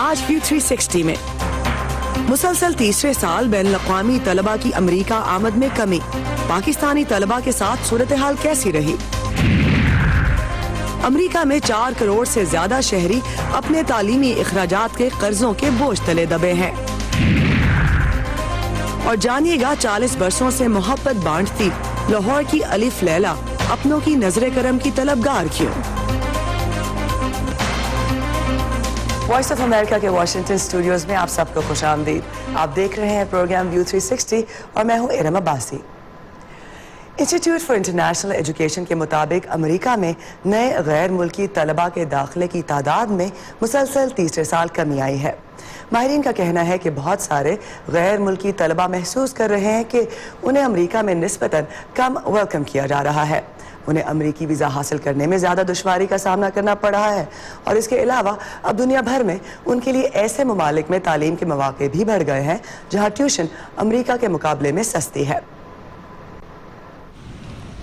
آج ویو 360 میں مسلسل تیسرے سال بین الاقوامی طلبہ کی امریکہ آمد میں کمی، پاکستانی طلبہ کے ساتھ صورتحال کیسی رہی؟ امریکہ میں 4 کروڑ سے زیادہ شہری اپنے تعلیمی اخراجات کے قرضوں کے بوجھ تلے دبے ہیں۔ اور جانیے گا 40 برسوں سے محبت بانٹتی لاہور کی الف لیلا اپنوں کی نظر کرم کی طلبگار کیوں؟ وائس آف امریکہ کے واشنگٹن اسٹوڈیوز میں آپ سب کو خوش آمدید۔ آپ دیکھ رہے ہیں پروگرام ویو 360 اور میں ہوں Iram Abbasi. Institute for international education کے مطابق امریکہ میں نئے غیر ملکی طلباء کے داخلے کی تعداد میں مسلسل تیسرے سال کمی آئی ہے۔ ماہرین کا کہنا ہے کہ بہت سارے غیر ملکی طلباء محسوس کر رہے ہیں کہ انہیں امریکہ میں نسبتاً کم ویلکم کیا جا رہا ہے، انہیں امریکی ویزا حاصل کرنے میں زیادہ دشواری کا سامنا کرنا پڑ رہا ہے، اور اس کے علاوہ اب دنیا بھر میں ان کے لیے ایسے ممالک میں تعلیم کے مواقع بھی بڑھ گئے ہیں جہاں ٹیوشن امریکہ کے مقابلے میں سستی ہے۔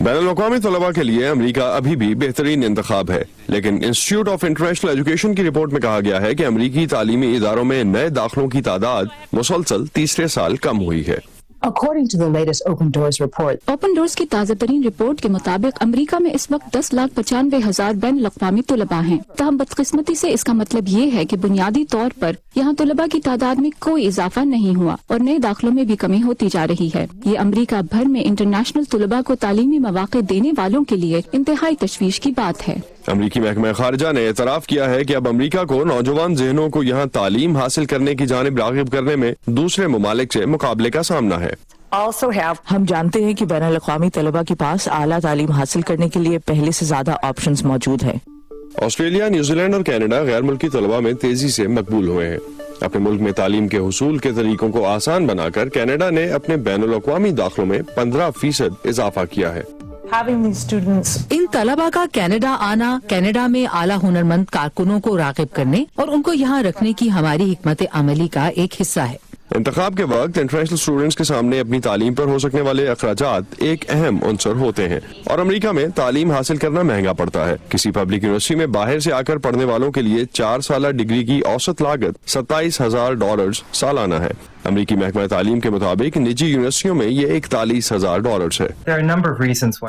بین الاقوامی طلباء کے لیے امریکہ ابھی بھی بہترین انتخاب ہے، لیکن انسٹیٹیوٹ آف انٹرنیشنل ایجوکیشن کی رپورٹ میں کہا گیا ہے کہ امریکی تعلیمی اداروں میں نئے داخلوں کی تعداد مسلسل تیسرے سال کم ہوئی ہے۔ According to the latest Open Doors report, open doors کی تازہ ترین رپورٹ کے مطابق امریکہ میں اس وقت 10,95,000 بین الاقوامی طلباء ہیں۔ تاہم بدقسمتی سے اس کا مطلب یہ ہے کہ بنیادی طور پر یہاں طلباء کی تعداد میں کوئی اضافہ نہیں ہوا اور نئے داخلوں میں بھی کمی ہوتی جا رہی ہے۔ یہ امریکہ بھر میں انٹرنیشنل طلباء کو تعلیمی مواقع دینے والوں کے لیے انتہائی تشویش کی بات ہے۔ امریکی محکمہ خارجہ نے اعتراف کیا ہے کہ اب امریکہ کو نوجوان ذہنوں کو یہاں تعلیم حاصل کرنے کی جانب راغب کرنے میں دوسرے ممالک سے مقابلے کا سامنا ہے۔ ہم جانتے ہیں کہ بین الاقوامی طلباء کے پاس اعلیٰ تعلیم حاصل کرنے کے لیے پہلے سے زیادہ آپشنز موجود ہیں۔ آسٹریلیا، نیوزی لینڈ اور کینیڈا غیر ملکی طلباء میں تیزی سے مقبول ہوئے ہیں۔ اپنے ملک میں تعلیم کے حصول کے طریقوں کو آسان بنا کر کینیڈا نے اپنے بین الاقوامی داخلوں میں 15% اضافہ کیا ہے۔ ان طلباء کا کینیڈا آنا کینیڈا میں اعلیٰ ہنرمند کارکنوں کو راغب کرنے اور ان کو یہاں رکھنے کی ہماری حکمت عملی کا ایک حصہ ہے۔ انتخاب کے وقت انٹرنیشنل اسٹوڈنٹس کے سامنے اپنی تعلیم پر ہو سکنے والے اخراجات ایک اہم عنصر ہوتے ہیں، اور امریکہ میں تعلیم حاصل کرنا مہنگا پڑتا ہے۔ کسی پبلک یونیورسٹی میں باہر سے آ کر پڑھنے والوں کے لیے 4 سالہ ڈگری کی اوسط لاگت $27,000 سالانہ ہے۔ امریکی محکمہ تعلیم کے مطابق نجی یونیورسٹیوں میں یہ $41,000 ہے۔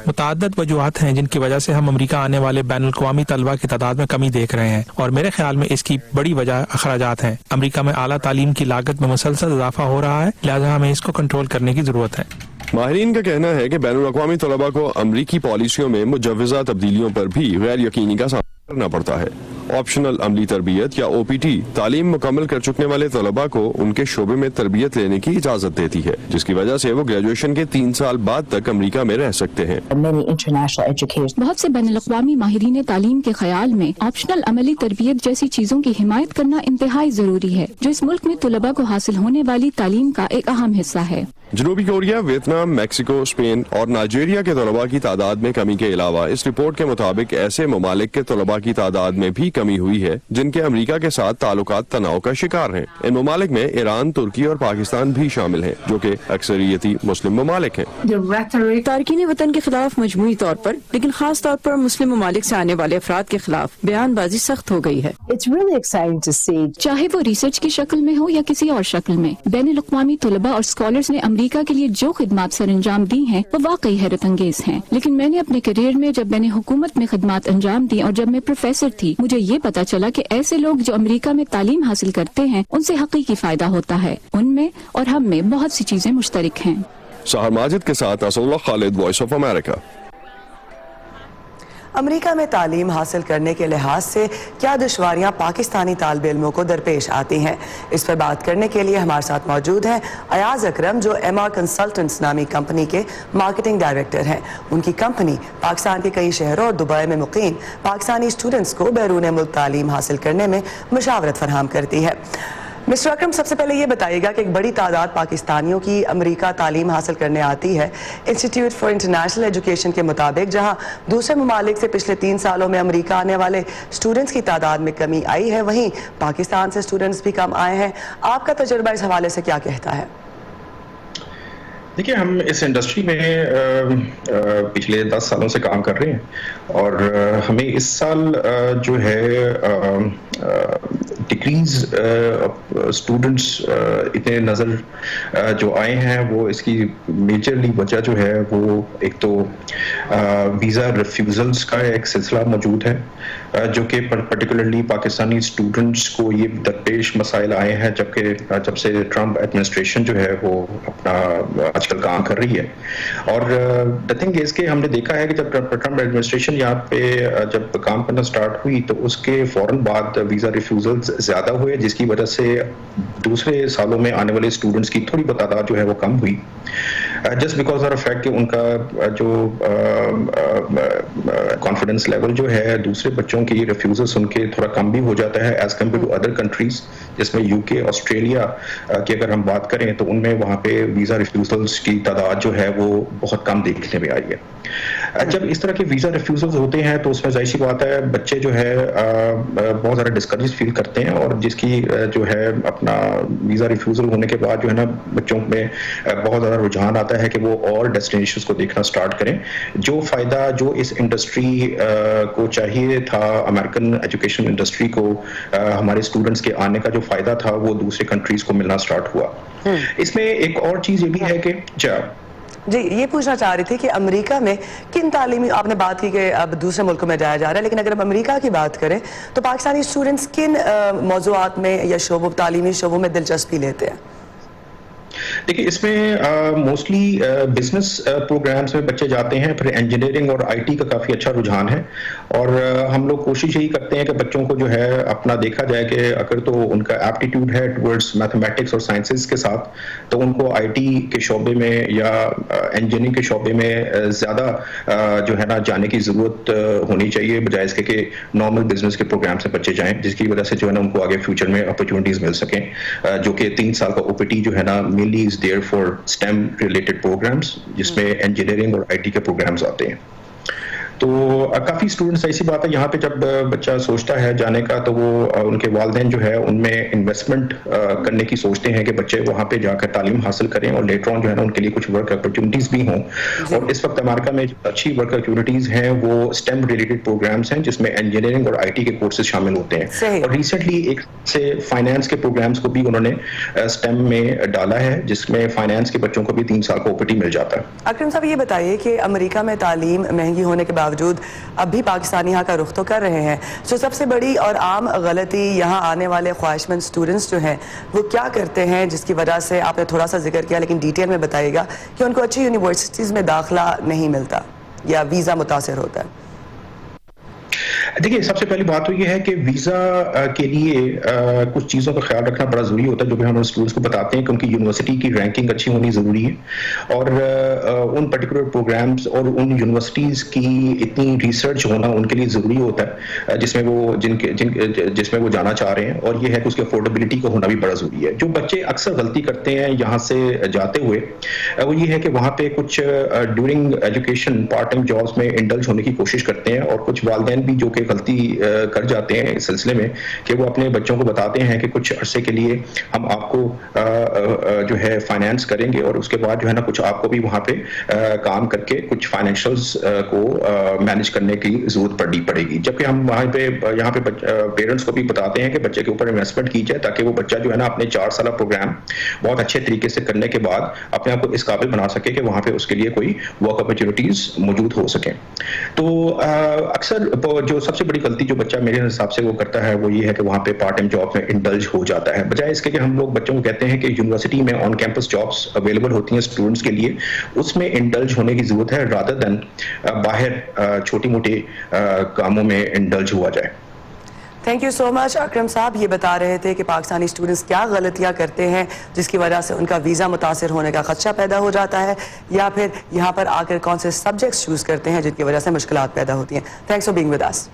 متعدد وجوہات ہیں جن کی وجہ سے ہم امریکہ آنے والے بین الاقوامی طلباء کی تعداد میں کمی دیکھ رہے ہیں، اور میرے خیال میں اس کی بڑی وجہ اخراجات ہیں۔ امریکہ میں اعلیٰ تعلیم کی لاگت میں مسلسل اضافہ ہو رہا ہے، لہٰذا ہمیں اس کو کنٹرول کرنے کی ضرورت ہے۔ ماہرین کا کہنا ہے کہ بین الاقوامی طلباء کو امریکی پالیسیوں میں مجوزہ تبدیلیوں پر بھی غیر یقینی کا سامنا کرنا پڑتا ہے۔ آپشنل عملی تربیت یا OPT تعلیم مکمل کر چکنے والے طلباء کو ان کے شعبے میں تربیت لینے کی اجازت دیتی ہے، جس کی وجہ سے وہ گریجویشن کے 3 سال بعد تک امریکہ میں رہ سکتے ہیں۔ بہت سے بین الاقوامی ماہرین تعلیم کے خیال میں آپشنل عملی تربیت جیسی چیزوں کی حمایت کرنا انتہائی ضروری ہے، جو اس ملک میں طلباء کو حاصل ہونے والی تعلیم کا ایک اہم حصہ ہے۔ جنوبی کوریا، ویتنام، میکسیکو، اسپین اور نائجیریا کے طلباء کی تعداد میں کمی کے علاوہ اس رپورٹ کے مطابق ایسے ممالک کے طلباء کی تعداد میں بھی کمی ہوئی ہے جن کے امریکہ کے ساتھ تعلقات تناؤ کا شکار ہیں۔ ان ممالک میں ایران، ترکی اور پاکستان بھی شامل ہیں، جو کہ اکثریتی مسلم ممالک ہیں۔ تارکین وطن کے خلاف مجموعی طور پر، لیکن خاص طور پر مسلم ممالک سے آنے والے افراد کے خلاف بیان بازی سخت ہو گئی ہے۔ چاہے وہ ریسرچ کی شکل میں ہو یا کسی اور شکل میں، بین الاقوامی طلباء اور اسکالرز نے امریکہ کے لیے جو خدمات سر انجام دی ہیں وہ واقعی حیرت انگیز ہیں۔ لیکن میں نے اپنے کیریئر میں، جب میں نے حکومت میں خدمات انجام دی اور جب میں پروفیسر تھی، مجھے یہ پتا چلا کہ ایسے لوگ جو امریکہ میں تعلیم حاصل کرتے ہیں ان سے حقیقی فائدہ ہوتا ہے۔ ان میں اور ہم میں بہت سی چیزیں مشترک ہیں۔ سحر ماجد کے ساتھ اسد اللہ خالد، وائس آف امریکہ۔ امریکہ میں تعلیم حاصل کرنے کے لحاظ سے کیا دشواریاں پاکستانی طالب علموں کو درپیش آتی ہیں؟ اس پر بات کرنے کے لیے ہمارے ساتھ موجود ہیں ایاز اکرم، جو MR کنسلٹنٹس نامی کمپنی کے مارکیٹنگ ڈائریکٹر ہیں۔ ان کی کمپنی پاکستان کے کئی شہروں اور دبئی میں مقیم پاکستانی اسٹوڈنٹس کو بیرون ملک تعلیم حاصل کرنے میں مشاورت فراہم کرتی ہے۔ مسٹر اکرم، سب سے پہلے یہ بتائیے گا کہ ایک بڑی تعداد پاکستانیوں کی امریکہ تعلیم حاصل کرنے آتی ہے۔ انسٹیٹیوٹ فار انٹرنیشنل ایجوکیشن کے مطابق جہاں دوسرے ممالک سے پچھلے 3 سالوں میں امریکہ آنے والے اسٹوڈنٹس کی تعداد میں کمی آئی ہے، وہیں پاکستان سے اسٹوڈنٹس بھی کم آئے ہیں۔ آپ کا تجربہ اس حوالے سے کیا کہتا ہے؟ دیکھیے، ہم اس انڈسٹری میں پچھلے 10 سالوں سے کام کر رہے ہیں، اور ہمیں اس سال جو ہے ڈگریز اسٹوڈنٹس اتنے نظر جو آئے ہیں وہ اس کی میجرلی وجہ جو ہے وہ ایک تو ویزا ریفیوزلس کا ایک سلسلہ موجود ہے جو کہ پرٹیکولرلی پاکستانی اسٹوڈنٹس کو یہ درپیش مسائل آئے ہیں جب سے ٹرمپ ایڈمنسٹریشن جو ہے وہ اپنا آج کل کام کر رہی ہے. اور دا تھنگ از کہ ہم نے دیکھا ہے کہ جب ٹرمپ ایڈمنسٹریشن یہاں پہ جب کام کرنا سٹارٹ ہوئی تو اس کے فوراً بعد ویزا ریفیوزلز زیادہ ہوئے, جس کی وجہ سے دوسرے سالوں میں آنے والے اسٹوڈنٹس کی تھوڑی تعداد جو ہے وہ کم ہوئی, جسٹ بیکاز آف فیکٹ کہ ان کا جو کانفیڈنس لیول جو ہے دوسرے بچوں کی ریفیوزلس ان کے تھوڑا کم بھی ہو جاتا ہے as compare to other countries, جس میں یو کے, آسٹریلیا کی اگر ہم بات کریں تو ان میں وہاں پہ ویزا ریفیوزلس کی تعداد جو ہے وہ بہت کم دیکھنے میں آئی ہے. جب اس طرح کے ویزا ریفیوزلز ہوتے ہیں تو اس میں ظاہر سی بات ہے بچے جو ہے بہت زیادہ ڈسکریج فیل کرتے ہیں, اور جس کی جو ہے اپنا ویزا ریفیوزل ہونے کے بعد جو ہے نا بچوں میں بہت زیادہ رجحان آتا ہے کہ وہ اور ڈیسٹینیشنز کو دیکھنا سٹارٹ کریں. جو فائدہ جو اس انڈسٹری کو چاہیے تھا, امریکن ایجوکیشن انڈسٹری کو ہمارے اسٹوڈنٹس کے آنے کا جو فائدہ تھا وہ دوسرے کنٹریز کو ملنا سٹارٹ ہوا. اس میں ایک اور چیز یہ بھی ہے کہ جی یہ پوچھنا چاہ رہی تھی کہ امریکہ میں کن تعلیمی, آپ نے بات کی کہ اب دوسرے ملکوں میں جایا جا رہا ہے, لیکن اگر ہم امریکہ کی بات کریں تو پاکستانی اسٹوڈنٹس کن موضوعات میں یا شعبوں, تعلیمی شعبوں میں دلچسپی لیتے ہیں؟ دیکھیے اس میں موسٹلی بزنس پروگرامز میں بچے جاتے ہیں, پھر انجینئرنگ اور آئی ٹی کا کافی اچھا رجحان ہے, اور ہم لوگ کوشش یہی کرتے ہیں کہ بچوں کو جو ہے اپنا دیکھا جائے کہ اگر تو ان کا ایپٹیٹیوڈ ہے ٹورڈز میتھمیٹکس اور سائنسز کے ساتھ تو ان کو آئی ٹی کے شعبے میں یا انجینئرنگ کے شعبے میں زیادہ جو ہے نا جانے کی ضرورت ہونی چاہیے, بجائے اس کے نارمل بزنس کے پروگرام سے بچے جائیں, جس کی وجہ سے جو ہے نا ان کو آگے فیوچر میں اپرچونیٹیز مل سکیں, جو کہ 3 سال کا او پی ٹی جو ہے نا mainly is there for STEM related programs جس میں انجینئرنگ اور آئی ٹی کے پروگرامز آتے ہیں. تو کافی اسٹوڈنٹس ایسی بات ہے یہاں پہ جب بچہ سوچتا ہے جانے کا تو وہ ان کے والدین جو ہے ان میں انویسٹمنٹ کرنے کی سوچتے ہیں کہ بچے وہاں پہ جا کر تعلیم حاصل کریں اور لیٹر آن جو ہے نا ان کے لیے کچھ ورک اپرچونیٹیز بھی ہوں. اور اس وقت امریکہ میں جو اچھی ورک اپرچونیٹیز ہیں وہ STEM ریلیٹڈ پروگرامس ہیں جس میں انجینئرنگ اور آئی ٹی کے کورسز شامل ہوتے ہیں, اور ریسنٹلی ایک سے فائنانس کے پروگرامس کو بھی انہوں نے STEM میں ڈالا ہے جس میں فائنانس کے بچوں کو بھی 3 سال کا او پی ٹی مل جاتا ہے. اکرم صاحب یہ بتائیے کہ امریکہ میں تعلیم مہنگی ہونے کے باوجود اب بھی پاکستانی یہاں کا رخ تو کر رہے ہیں, سو سب سے بڑی اور عام غلطی یہاں آنے والے خواہش مند اسٹوڈنٹس جو ہیں وہ کیا کرتے ہیں جس کی وجہ سے, آپ نے تھوڑا سا ذکر کیا لیکن ڈیٹیل میں بتائیے گا, کہ ان کو اچھی یونیورسٹیز میں داخلہ نہیں ملتا یا ویزا متاثر ہوتا ہے؟ دیکھیے سب سے پہلی بات تو یہ ہے کہ ویزا کے لیے کچھ چیزوں کا خیال رکھنا بڑا ضروری ہوتا ہے جو کہ ہم اسٹوڈنٹس کو بتاتے ہیں, کیونکہ یونیورسٹی کی رینکنگ اچھی ہونی ضروری ہے, اور ان پرٹیکولر پروگرامز اور ان یونیورسٹیز کی اتنی ریسرچ ہونا ان کے لیے ضروری ہوتا ہے جس میں وہ جس میں وہ جانا چاہ رہے ہیں, اور یہ ہے کہ اس کی افورڈیبلٹی کا ہونا بھی بڑا ضروری ہے. جو بچے اکثر غلطی کرتے ہیں یہاں سے جاتے ہوئے وہ یہ ہے کہ وہاں پہ کچھ during education part time jobs میں انڈلج ہونے کی کوشش کرتے ہیں, اور کچھ والدین بھی جو کہ غلطی کر جاتے ہیں اس سلسلے میں کہ وہ اپنے بچوں کو بتاتے ہیں کہ کچھ عرصے کے لیے ہم آپ کو جو ہے فائنانس کریں گے, اور اس کے بعد جو ہے نا کچھ آپ کو بھی وہاں پہ کام کر کے کچھ فائنینشلز کو مینیج کرنے کی ضرورت پڑے گی, جبکہ ہم وہاں پہ یہاں پہ پیرنٹس کو بھی بتاتے ہیں کہ بچے کے اوپر انویسٹمنٹ کی جائے تاکہ وہ بچہ جو ہے نا اپنے 4 سالہ پروگرام بہت اچھے طریقے سے کرنے کے بعد اپنے آپ کو اس قابل بنا سکے کہ وہاں پہ اس کے لیے کوئی ورک اپرچونیٹیز موجود ہو سکیں. تو اکثر جو سب سے بڑی غلطی جو بچہ میرے حساب سے وہ کرتا ہے وہ یہ ہے کہ وہاں پہ پارٹ ٹائم جاب میں انڈلج ہو جاتا ہے, بجائے اس کے کہ ہم لوگ بچوں کو کہتے ہیں کہ یونیورسٹی میں آن کیمپس جابس اویلیبل ہوتی ہیں اسٹوڈنٹس کے لیے, اس میں انڈلج ہونے کی ضرورت ہے رادر دین باہر چھوٹی موٹی کاموں میں انڈلج ہوا جائے. تھینک یو سو مچ. اکرم صاحب یہ بتا رہے تھے کہ پاکستانی اسٹوڈنٹس کیا غلطیاں کرتے ہیں جس کی وجہ سے ان کا ویزا متاثر ہونے کا خدشہ پیدا ہو جاتا ہے, یا پھر یہاں پر آ کر کون سے سبجیکٹس چوز کرتے ہیں جن کی وجہ سے مشکلات پیدا ہوتی ہیں. Thanks for being with us.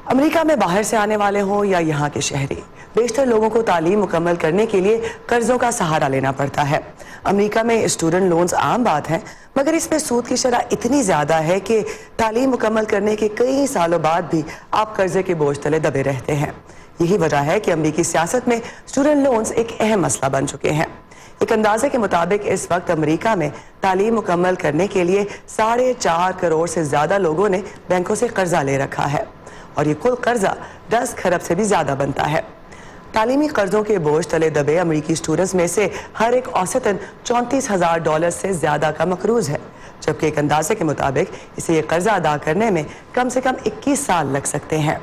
امریکہ میں باہر سے آنے والے ہوں یا یہاں کے شہری, بیشتر لوگوں کو تعلیم مکمل کرنے کے لیے قرضوں کا سہارا لینا پڑتا ہے. امریکہ میں اسٹوڈنٹ لونز عام بات ہیں, مگر اس میں سود کی شرح اتنی زیادہ ہے کہ تعلیم مکمل کرنے کے کئی سالوں بعد بھی آپ قرضے کے بوجھ تلے دبے رہتے ہیں. یہی وجہ ہے کہ امریکی سیاست میں اسٹوڈنٹ لونز ایک اہم مسئلہ بن چکے ہیں. ایک اندازے کے مطابق اس وقت امریکہ میں تعلیم مکمل کرنے کے لیے 4.5 کروڑ سے زیادہ لوگوں نے بینکوں سے قرضہ لے رکھا ہے. اور یہ کل قرضہ 10 کھرب سے بھی زیادہ بنتا ہے. تعلیمی قرضوں کے بوجھ تلے دبے امریکی اسٹوڈنٹس میں سے ہر ایک اوسطاً $34,000 سے زیادہ کا مقروض ہے، جبکہ ایک اندازے کے مطابق اسے یہ قرضہ ادا کرنے میں کم سے کم 21 سال لگ سکتے ہیں.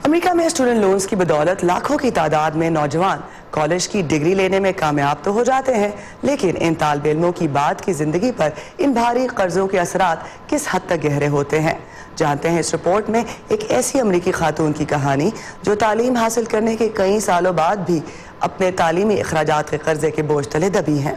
امریکہ میں اسٹوڈنٹ لونز کی بدولت لاکھوں کی تعداد میں نوجوان کالج کی ڈگری لینے میں کامیاب تو ہو جاتے ہیں، لیکن ان طالب علموں کی بعد کی زندگی پر ان بھاری قرضوں کے اثرات کس حد تک گہرے ہوتے ہیں. جانتے ہیں اس رپورٹ میں ایک ایسی امریکی خاتون کی کہانی جو تعلیم حاصل کرنے کے کئی سالوں بعد بھی اپنے تعلیمی اخراجات کے قرضے کے بوجھ تلے دبی ہیں.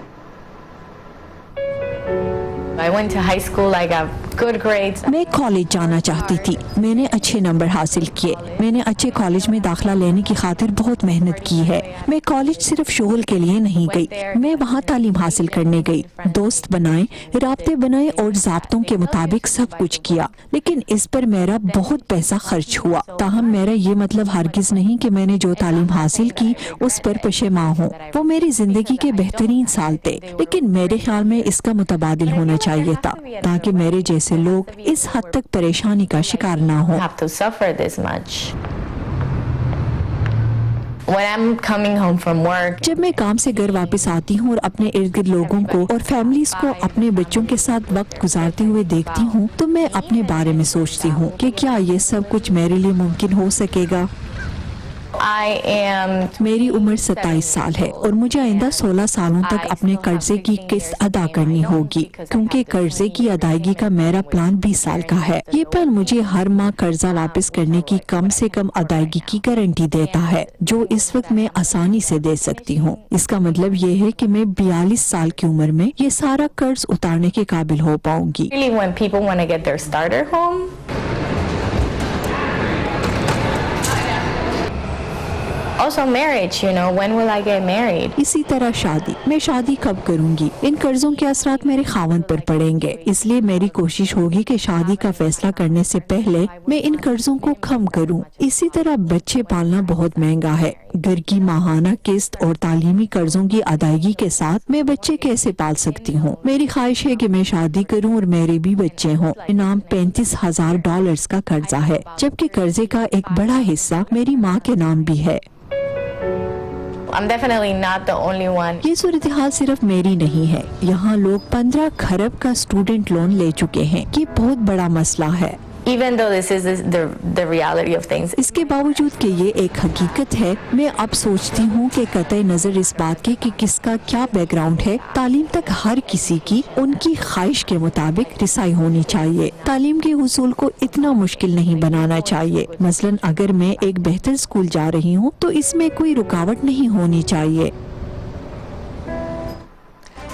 I went to high school, I got good grades. میں کالج جانا چاہتی تھی. میں نے اچھے نمبر حاصل کیے. میں نے اچھے کالج میں داخلہ لینے کی خاطر بہت محنت کی ہے. میں کالج صرف شغل کے لیے نہیں گئی. میں وہاں تعلیم حاصل کرنے گئی. دوست بنائے، رابطے بنائے اور ضابطوں کے مطابق سب کچھ کیا. لیکن اس پر میرا بہت پیسہ خرچ ہوا. تاہم میرا یہ مطلب ہرگز نہیں کہ میں نے جو تعلیم حاصل کی اس پر پشیمان ہوں. وہ میری زندگی کے بہترین سال تھے، لیکن میرے خیال میں اس کا متبادل ہونا چاہیے تھا تاکہ میرے جیسے لوگ اس حد تک پریشانی کا شکار نہ ہوں. جب میں کام سے گھر واپس آتی ہوں اور اپنے ارد گرد لوگوں کو اور فیملیز کو اپنے بچوں کے ساتھ وقت گزارتے ہوئے دیکھتی ہوں تو میں اپنے بارے میں سوچتی ہوں کہ کیا یہ سب کچھ میرے لیے ممکن ہو سکے گا. میری عمر 27 سال ہے اور مجھے آئندہ 16 سالوں تک اپنے قرضے کی قسط ادا کرنی ہوگی، کیونکہ قرضے کی ادائیگی کا میرا پلان 20 سال کا ہے. یہ پلان مجھے ہر ماہ قرضہ واپس کرنے کی کم سے کم ادائیگی کی گارنٹی دیتا ہے، جو اس وقت میں آسانی سے دے سکتی ہوں. اس کا مطلب یہ ہے کہ میں 42 سال کی عمر میں یہ سارا قرض اتارنے کے قابل ہو پاؤں گی. Also marriage, when will I get married? اسی طرح شادی. میں شادی کب کروں گی؟ ان قرضوں کے اثرات میرے خاوند پر پڑیں گے، اس لیے میری کوشش ہوگی کہ شادی کا فیصلہ کرنے سے پہلے میں ان قرضوں کو کم کروں. اسی طرح بچے پالنا بہت مہنگا ہے. گھر کی ماہانہ قسط اور تعلیمی قرضوں کی ادائیگی کے ساتھ میں بچے کیسے پال سکتی ہوں؟ میری خواہش ہے کہ میں شادی کروں اور میرے بھی بچے ہوں. انعام $35,000 کا قرضہ ہے، جبکہ قرضے کا ایک بڑا حصہ میری ماں کے نام بھی ہے. I'm definitely not the only one. یہ صورتحال صرف میری نہیں ہے. یہاں لوگ 15 کھرب کا اسٹوڈنٹ لون لے چکے ہیں. یہ بہت بڑا مسئلہ ہے. Even though this is the reality of things. اس کے باوجود کہ یہ ایک حقیقت ہے، میں اب سوچتی ہوں کہ قطع نظر اس بات کے کہ کس کا کیا بیک گراؤنڈ ہے، تعلیم تک ہر کسی کی ان کی خواہش کے مطابق رسائی ہونی چاہیے. تعلیم کے حصول کو اتنا مشکل نہیں بنانا چاہیے. مثلاً اگر میں ایک بہتر اسکول جا رہی ہوں تو اس میں کوئی رکاوٹ نہیں ہونی چاہیے.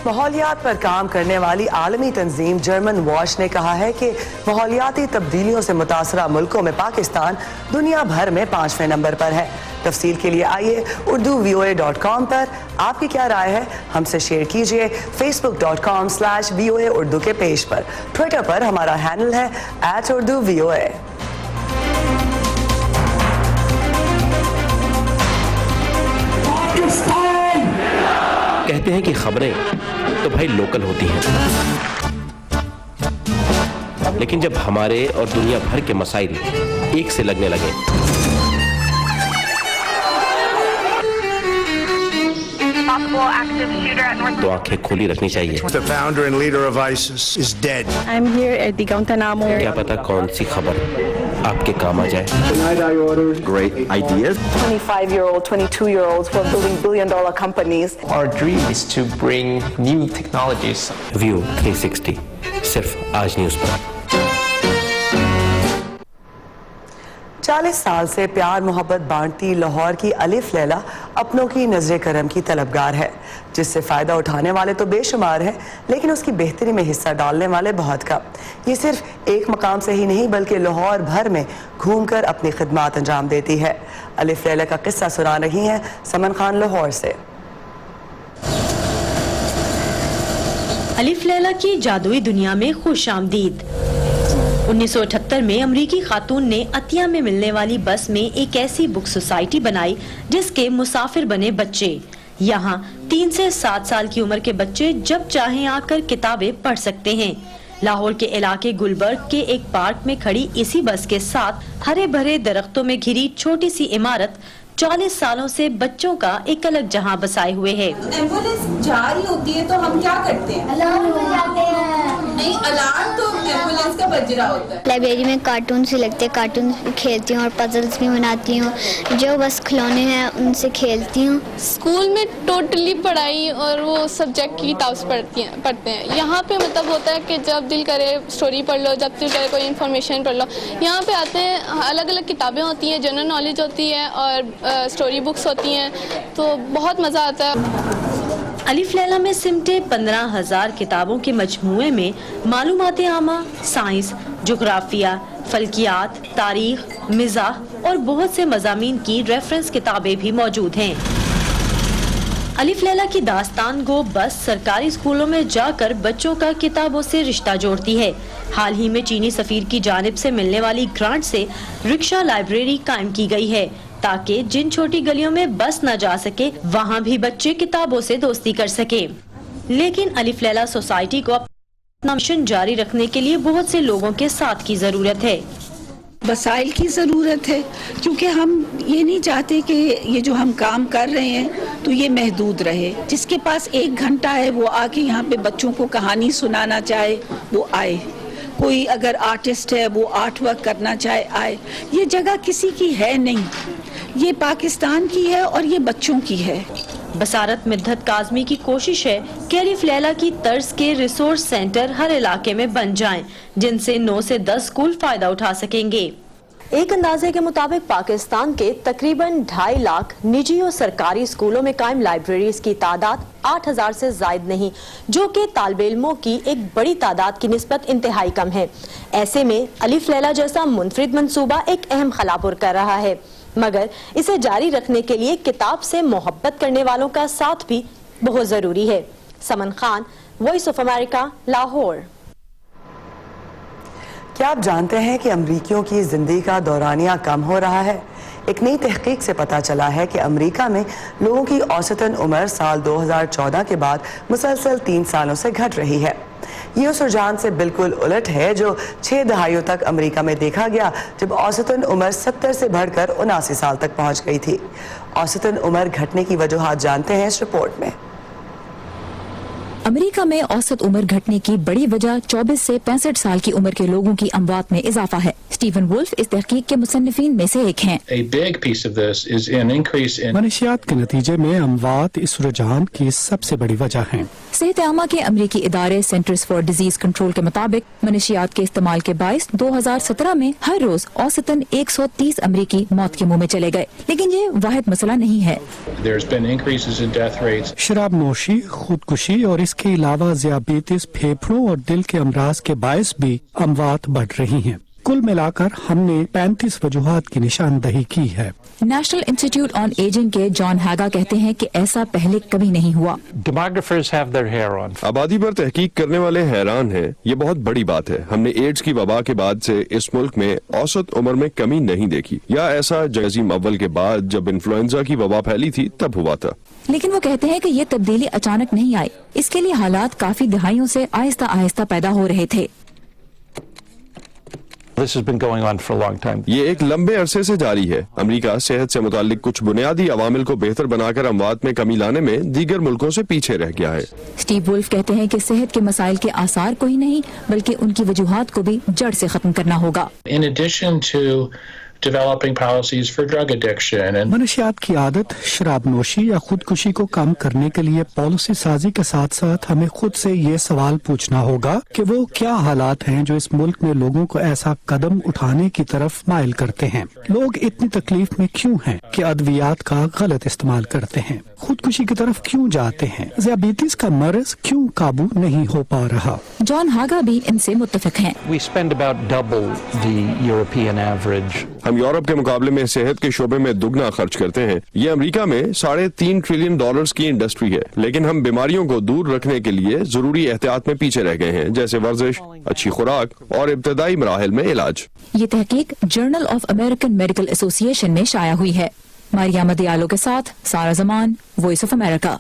ماحولیات پر کام کرنے والی عالمی تنظیم جرمن واش نے کہا ہے کہ ماحولیاتی تبدیلیوں سے متاثرہ ملکوں میں پاکستان دنیا بھر میں 5ویں نمبر پر ہے. تفصیل کے لیے آئیے urduvoa.com پر. آپ کی کیا رائے ہے ہم سے شیئر کیجئے facebook.com/VOA اردو کے پیج پر. ٹویٹر پر ہمارا ہینڈل ہے @urduvoa. کہتے ہیں کہ خبریں تو بھائی لوکل ہوتی ہیں، لیکن جب ہمارے اور دنیا بھر کے مسائل ایک سے لگنے لگے تو آنکھیں کھولی رکھنی چاہیے. The founder and leader of ISIS is dead. I'm here at the Guantanamo. کیا پتا کون سی خبر آپ کے کام آ جائے. Tonight I ordered Great ideas. 25-year-old, 22-year-olds who are building billion-dollar companies. Our dream is to bring new technologies. View 360 صرف آج news پر. 40 سال سے پیار محبت بانٹتی لاہور کی الف لیلا اپنوں کی نظر کرم کی طلبگار ہے، جس سے فائدہ اٹھانے والے تو بے شمار ہیں، لیکن اس کی بہتری میں حصہ ڈالنے والے بہت کم. یہ صرف ایک مقام سے ہی نہیں بلکہ لاہور بھر میں گھوم کر اپنی خدمات انجام دیتی ہے. الف لیلا کا قصہ سنا رہی ہیں سمن خان لاہور سے. الف لیلا کی جادوئی دنیا میں خوش آمدید. 1978 میں امریکی خاتون نے عطیہ میں ملنے والی بس میں ایک ایسی بک سوسائٹی بنائی جس کے مسافر بنے بچے. یہاں 3 سے 7 سال کی عمر کے بچے جب چاہیں آ کر کتابیں پڑھ سکتے ہیں. لاہور کے علاقے گلبرگ کے ایک پارک میں کھڑی اسی بس کے ساتھ ہرے بھرے درختوں میں گھری چھوٹی سی عمارت 40 سالوں سے بچوں کا ایک الگ جہاں بسائے ہوئے ہے. ایمبولینس جا رہی ہوتی ہے تو ہم کیا کرتے ہیں؟ الارم بجاتے ہیں. نہیں، الارم تو ایمبولینس کا بج رہا ہوتا ہے. لائبریری میں کارٹونز بھی لگتے ہیں، کارٹونز بھی کھیلتی ہوں اور پزلز بھی بناتی ہوں. جو بس کھلونے ہیں ان سے کھیلتی ہوں. اسکول میں ٹوٹلی پڑھائی اور وہ سبجیکٹ کی کتاب پڑھتے ہیں. یہاں پہ مطلب ہوتا ہے کہ جب دل کرے اسٹوری پڑھ لو، جب دل کرے کوئی انفارمیشن پڑھ لو. یہاں پہ آتے ہیں، الگ الگ کتابیں ہوتی ہیں، جنرل نالج ہوتی ہے اور اسٹوری بکس ہوتی ہیں، تو بہت مزہ آتا ہے. الف لیلا میں سمٹے 15,000 کتابوں کے مجموعے میں معلومات عامہ، سائنس، جغرافیہ، فلکیات، تاریخ، مزاح اور بہت سے مضامین کی ریفرنس کتابیں بھی موجود ہیں. الف لیلا کی داستان گو بس سرکاری اسکولوں میں جا کر بچوں کا کتابوں سے رشتہ جوڑتی ہے. حال ہی میں چینی سفیر کی جانب سے ملنے والی گرانٹ سے رکشہ لائبریری قائم کی گئی ہے تاکہ جن چھوٹی گلیوں میں بس نہ جا سکے وہاں بھی بچے کتابوں سے دوستی کر سکے. لیکن الف لیلا سوسائٹی کو اپنا مشن جاری رکھنے کے لیے بہت سے لوگوں کے ساتھ کی ضرورت ہے. وسائل کی ضرورت ہے، کیونکہ ہم یہ نہیں چاہتے کہ یہ جو ہم کام کر رہے ہیں تو یہ محدود رہے. جس کے پاس 1 گھنٹہ ہے وہ آ کے یہاں پہ بچوں کو کہانی سنانا چاہے وہ آئے. کوئی اگر آرٹسٹ ہے وہ آرٹ ورک کرنا چاہے آئے. یہ جگہ کسی کی ہے نہیں، یہ پاکستان کی ہے اور یہ بچوں کی ہے. بصارت مدحت کاظمی کی کوشش ہے کہ الف لیلا کی طرز کے ریسورس سینٹر ہر علاقے میں بن جائیں جن سے 9 سے 10 اسکول فائدہ اٹھا سکیں گے. ایک اندازے کے مطابق پاکستان کے تقریباً 2.5 لاکھ نجی اور سرکاری اسکولوں میں قائم لائبریریز کی تعداد 8,000 سے زائد نہیں، جو کہ طالب علموں کی ایک بڑی تعداد کی نسبت انتہائی کم ہے. ایسے میں الف لیلا جیسا منفرد منصوبہ ایک اہم خلا پر کر رہا ہے، مگر اسے جاری رکھنے کے لیے کتاب سے محبت کرنے والوں کا ساتھ بھی بہت ضروری ہے. Saman Khan, Voice of America, Lahore. کیا آپ جانتے ہیں کہ امریکیوں کی زندگی کا دورانیہ کم ہو رہا ہے؟ ایک نئی تحقیق سے پتہ چلا ہے کہ امریکہ میں لوگوں کی اوسطاً عمر سال 2014 کے بعد مسلسل 3 سالوں سے گھٹ رہی ہے. یہ اس رجحان سے بالکل الٹ ہے جو 6 دہائیوں تک امریکہ میں دیکھا گیا، جب اوسطاً عمر 70 سے بڑھ کر 79 سال تک پہنچ گئی تھی. اوسطاً عمر گھٹنے کی وجوہات جانتے ہیں اس رپورٹ میں. امریکہ میں اوسط عمر گھٹنے کی بڑی وجہ 24 سے 65 سال کی عمر کے لوگوں کی اموات میں اضافہ ہے. اسٹیون وولف اس تحقیق کے مصنفین میں سے ایک ہیں. منشیات کے نتیجے میں اموات اس رجحان کی سب سے بڑی وجہ ہیں. صحت عامہ کے امریکی ادارے سینٹرز فار ڈیزیز کنٹرول کے مطابق منشیات کے استعمال کے باعث 2017 میں ہر روز اوسطاً 130 امریکی موت کے منہ میں چلے گئے. لیکن یہ واحد مسئلہ نہیں ہے. شراب نوشی، خودکشی اور اس کے علاوہ ذیابیطس، پھیپھڑوں اور دل کے امراض کے باعث بھی اموات بڑھ رہی ہیں. کل ملا کر ہم نے 35 وجوہات کی نشاندہی کی ہے. نیشنل انسٹیٹیوٹ آن ایجنگ کے جان ہیگا کہتے ہیں کہ ایسا پہلے کبھی نہیں ہوا. آبادی پر تحقیق کرنے والے حیران ہیں. یہ بہت بڑی بات ہے. ہم نے ایڈز کی وبا کے بعد سے اس ملک میں اوسط عمر میں کمی نہیں دیکھی، یا ایسا جنگ عظیم اول کے بعد جب انفلوئنزا کی وبا پھیلی تھی تب ہوا تھا. لیکن وہ کہتے ہیں کہ یہ تبدیلی اچانک نہیں آئی. اس کے لیے حالات کافی دہائیوں سے آہستہ آہستہ پیدا ہو رہے تھے. یہ ایک لمبے عرصے سے جاری ہے. امریکہ صحت سے متعلق کچھ بنیادی عوامل کو بہتر بنا کر اموات میں کمی لانے میں دیگر ملکوں سے پیچھے رہ گیا ہے. اسٹیو وولف کہتے ہیں کہ صحت کے مسائل کے آثار کو ہی نہیں بلکہ ان کی وجوہات کو بھی جڑ سے ختم کرنا ہوگا. منشیات کی عادت، شراب نوشی یا خودکشی کو کم کرنے کے لیے پالیسی سازی کے ساتھ ساتھ ہمیں خود سے یہ سوال پوچھنا ہوگا کہ وہ کیا حالات ہیں جو اس ملک میں لوگوں کو ایسا قدم اٹھانے کی طرف مائل کرتے ہیں. لوگ اتنی تکلیف میں کیوں ہیں کہ ادویات کا غلط استعمال کرتے ہیں؟ خودکشی کی طرف کیوں جاتے ہیں؟ ذیابیطس کا مرض کیوں قابو نہیں ہو پا رہا؟ جان ہاگا بھی ان سے متفق ہیں. ہم یورپ کے مقابلے میں صحت کے شعبے میں دگنا خرچ کرتے ہیں. یہ امریکہ میں $3.5 ٹریلین کی انڈسٹری ہے، لیکن ہم بیماریوں کو دور رکھنے کے لیے ضروری احتیاط میں پیچھے رہ گئے ہیں، جیسے ورزش، اچھی خوراک اور ابتدائی مراحل میں علاج. یہ تحقیق جرنل آف امریکن میڈیکل ایسوسی ایشن میں شائع ہوئی ہے. ماریام دیالو کے ساتھ سارا زمان، وائس آف امریکہ.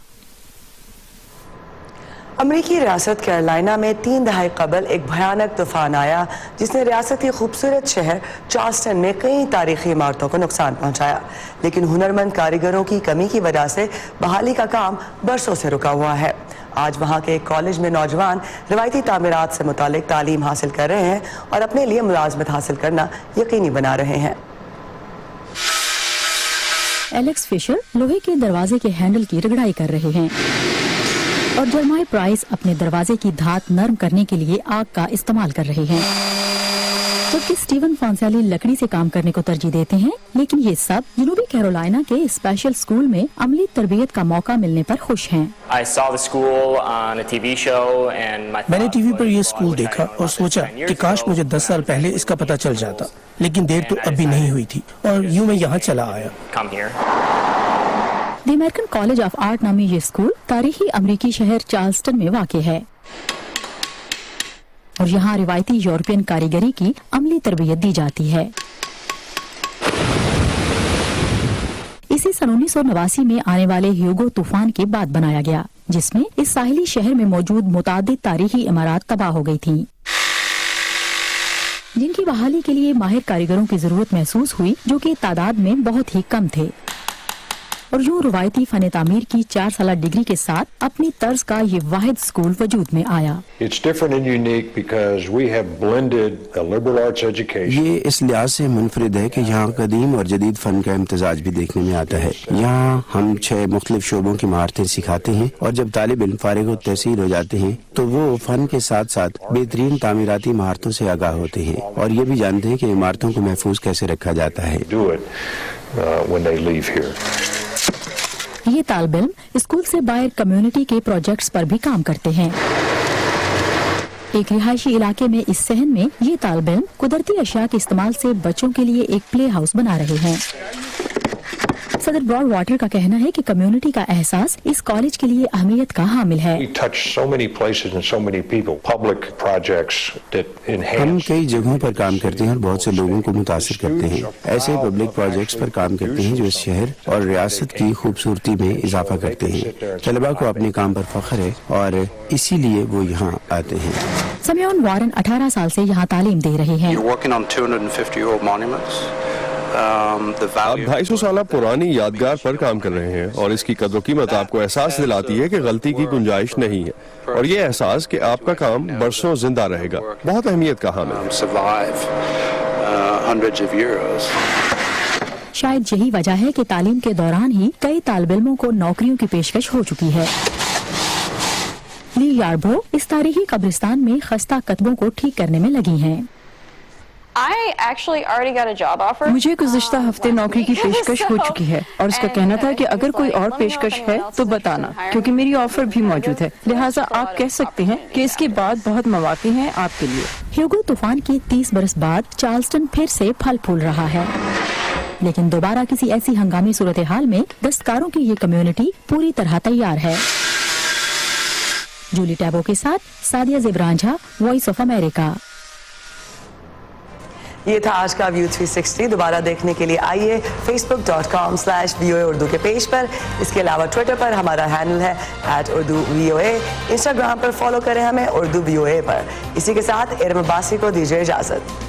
امریکی ریاست کیرولائنا میں 3 دہائی قبل ایک بھیانک طوفان آیا جس نے ریاست کی خوبصورت شہر چارلسٹن میں کئی تاریخی عمارتوں کو نقصان پہنچایا، لیکن ہنرمند کاریگروں کی کمی کی وجہ سے بحالی کا کام برسوں سے رکا ہوا ہے۔ آج وہاں کے ایک کالج میں نوجوان روایتی تعمیرات سے متعلق تعلیم حاصل کر رہے ہیں اور اپنے لیے ملازمت حاصل کرنا یقینی بنا رہے ہیں۔ ایلیکس فشر لوہے کے دروازے کے ہینڈل کی رگڑائی کر رہے ہیں اور جرمائی پرائس اپنے دروازے کی دھات نرم کرنے کے لیے آگ کا استعمال کر رہے ہیں، جبکہ اسٹیون فانسیلی لکڑی سے کام کرنے کو ترجیح دیتے ہیں، لیکن یہ سب جنوبی کیرولائنا کے اسپیشل اسکول میں عملی تربیت کا موقع ملنے پر خوش ہیں۔ میں نے ٹی وی پر یہ اسکول دیکھا اور سوچا کہ کاش مجھے 10 سال پہلے اس کا پتہ چل جاتا، لیکن دیر تو اب بھی نہیں ہوئی تھی اور یوں میں یہاں چلا آیا۔ دی امریکن کالج آف آرٹ نامی یہ اسکول تاریخی امریکی شہر چارلسٹن میں واقع ہے اور یہاں روایتی یورپین کاریگری کی عملی تربیت دی جاتی ہے۔ اسے سن 1989 میں آنے والے ہیوگو طوفان کے بعد بنایا گیا، جس میں اس ساحلی شہر میں موجود متعدد تاریخی عمارات تباہ ہو گئی تھیں، جن کی بحالی کے لیے ماہر کاریگروں کی ضرورت محسوس ہوئی، جو کہ تعداد میں بہت ہی کم تھے، اور یوں روایتی فن تعمیر کی 4 سالہ ڈگری کے ساتھ اپنی طرز کا یہ واحد اسکول وجود میں آیا۔ یہ اس لحاظ سے منفرد ہے کہ یہاں قدیم اور جدید فن کا امتزاج بھی دیکھنے میں آتا ہے۔ یہاں ہم 6 مختلف شعبوں کی مہارتیں سکھاتے ہیں، اور جب طالب علم فارغ التحصیل ہو جاتے ہیں تو وہ فن کے ساتھ ساتھ بہترین تعمیراتی مہارتوں سے آگاہ ہوتے ہیں اور یہ بھی جانتے ہیں کہ عمارتوں کو محفوظ کیسے رکھا جاتا ہے۔ یہ طالب علم اسکول سے باہر کمیونٹی کے پروجیکٹس پر بھی کام کرتے ہیں۔ ایک رہائشی علاقے میں اس صحن میں یہ طالب علم قدرتی اشیاء کے استعمال سے بچوں کے لیے ایک پلے ہاؤس بنا رہے ہیں۔ صدر براڈ واٹر کا کہنا ہے کہ کمیونٹی کا احساس اس کالج کے لیے اہمیت کا حامل ہے۔ ہم کئی جگہوں پر کام کرتے ہیں اور بہت سے لوگوں کو متاثر کرتے ہیں۔ ایسے پبلک پروجیکٹس پر کام کرتے ہیں جو اس شہر اور ریاست کی خوبصورتی میں اضافہ کرتے ہیں۔ طلباء کو اپنے کام پر فخر ہے اور اسی لیے وہ یہاں آتے ہیں۔ سمیون وارن 18 سال سے یہاں تعلیم دے رہے ہیں۔ آپ 250 سالہ پرانی یادگار پر کام کر رہے ہیں اور اس کی قدر و قیمت آپ کو احساس دلاتی ہے کہ غلطی کی گنجائش نہیں ہے، اور یہ احساس کہ آپ کا کام برسوں زندہ رہے گا بہت اہمیت کا حامل ہے۔ شاید یہی وجہ ہے کہ تعلیم کے دوران ہی کئی طالب علموں کو نوکریوں کی پیشکش ہو چکی ہے۔ لی یاربرو اس تاریخی قبرستان میں خستہ کتبوں کو ٹھیک کرنے میں لگی ہیں۔ مجھے گزشتہ ہفتے نوکری کی پیشکش ہو چکی ہے اور اس کا کہنا تھا کہ اگر کوئی اور پیشکش ہے تو بتانا، کیونکہ میری آفر بھی موجود ہے، لہٰذا آپ کہہ سکتے ہیں کہ اس کے بعد بہت مواقع ہیں آپ کے لیے۔ ہیوگو طوفان کے 30 برس بعد چارلسٹن پھر سے پھل پھول رہا ہے، لیکن دوبارہ کسی ایسی ہنگامی صورتحال میں دستکاروں کی یہ کمیونٹی پوری طرح تیار ہے۔ جولی ٹیبو کے ساتھ سادیہ زبرانجھا، وائس آف امریکہ۔ یہ تھا آج کا ویو 360۔ دوبارہ دیکھنے کے لیے آئیے facebook.com/VOA اردو کے پیج پر۔ اس کے علاوہ ٹویٹر پر ہمارا ہینڈل ہے @UrduVOA، انسٹاگرام پر فالو کریں ہمیں اردو VOA پر۔ اسی کے ساتھ ارم عباسی کو دیجیے اجازت۔